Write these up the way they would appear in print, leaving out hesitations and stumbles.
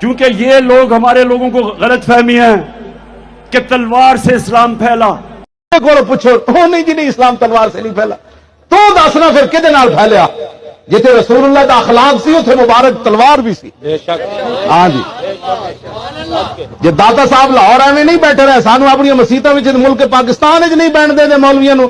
کیونکہ یہ لوگ ہمارے لوگوں کو غلط فہمی ہے کہ تلوار سے اسلام پھیلا. کو پوچھو وہ نہیں جی نہیں اسلام تلوار سے نہیں پھیلا. تو دسنا پھر کدے نال پھیلیا؟ جتنے رسول اللہ دا اخلاق سی اتنے مبارک تلوار بھی سی. ہاں جی جی داتا صاحب لاہور ایویں نہیں بیٹھے رہے سانو اپنی مسیتوں میں ملک پاکستان نہیں بہن دے مولویاں نو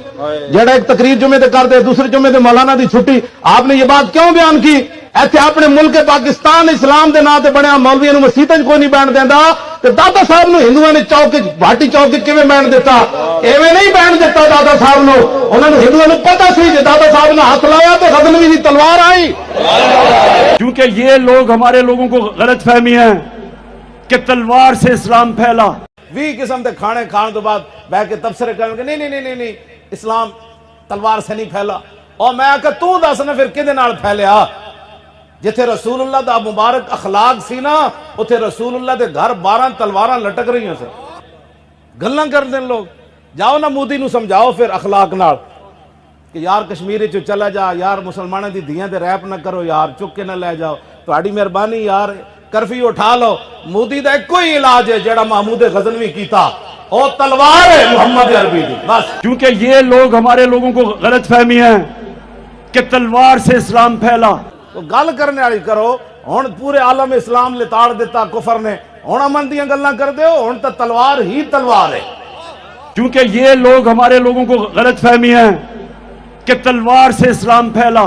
جڑا ایک تقریر جمعے تے کرتے دوسرے جمعے تے مولانا دی چھٹی. آپ نے یہ بات کیوں بیان کی؟ ایتھے اپنے ملک پاکستان اسلام دے نام تے بنیا مولویاں نو مسیتوں کوئی نہیں بہن دیندا تے داتا صاحب نو ہندوؤں نے چوک بھاٹی چوک کیویں بہن دیتا؟ ایویں نہیں بہن دیتا داتا صاحب نو. انہاں نو ہندوؤں نو پتہ سی جے داتا صاحب نے ہاتھ لایا تے غزنوی دی تلوار آئی. کیونکہ یہ لوگ ہمارے لوگوں کو غلط فہمی ہے کہ تلوار سے اسلام پھیلا. 20 قسم کے کھانے کھان تو بعد بہ کے تبصرے کریں گے نہیں اسلام تلوار سے نہیں پھیلا. اور میں کہ تو دس نا پھر کدے نال پھیلیا؟ جتھے رسول اللہ دا مبارک اخلاق سی نا اتھے رسول اللہ دے گھر 12 تلواراں لٹک رہی ہیں سے گلاں کرتے ہیں لوگ. جاؤ نا مودی نو سمجھاؤ پھر اخلاق نال کہ یار کشمیر چ چلا جا یار مسلمانوں دی دھیاں تے ریپ نہ کرو یار چک کے نہ لے جاؤ تہاڈی مہربانی یار کرفیو اٹھا لو. مودی دا ایک ہی علاج ہے جڑا محمود غزنوی کیتا او تلوار ہے محمد عربی دی بس. کیونکہ یہ لوگ ہمارے لوگوں کو غلط فہمی ہے کہ تلوار سے اسلام پھیلا. تو گل کرنے والی کرو. ہن پورے عالم اسلام لتاڑ دیتا کفر نے. ہن امن دیاں گلاں کردے ہو ہن تے تلوار ہی تلوار ہے. کیونکہ یہ لوگ ہمارے لوگوں کو غلط فہمی ہے کہ تلوار سے اسلام پھیلا.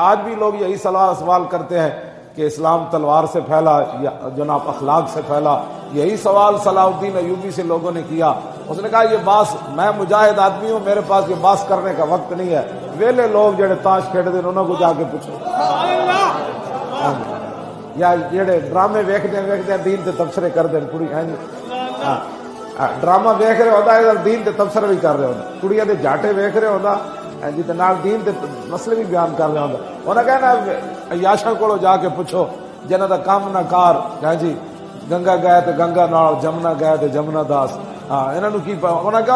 آج بھی لوگ یہی سوال کرتے ہیں کہ اسلام تلوار سے پھیلا یا جناب اخلاق سے پھیلا. یہی سوال صلاح الدین ایوبی سے لوگوں نے کیا. اس نے کہا یہ باس میں مجاہد آدمی ہوں میرے پاس یہ باس کرنے کا وقت نہیں ہے. ویلے لوگ جڑے تاش کھیڈتے ہیں انہوں کو جا کے پوچھو یا جڑے ڈرامے ویکھتے ہیں دین تے تبصرے کرتے ہیں کڑی ڈرامہ ویکھ رہے ہوتا ہے دین تے تبصرے بھی کر رہے ہوتا. کڑیاں دے جاٹے ویکھ رہے ہوتا جی نال دین دے مسئلے بھی بیان کر رہے ہوتا. انہیں کہنا عیاشاں کو جا کے پوچھو جنہاں دا کام نہ کار جی گنگا گئے تے گنگا نال جمنا گئے تے جمنا داس. ہاں انہاں نو کی انہاں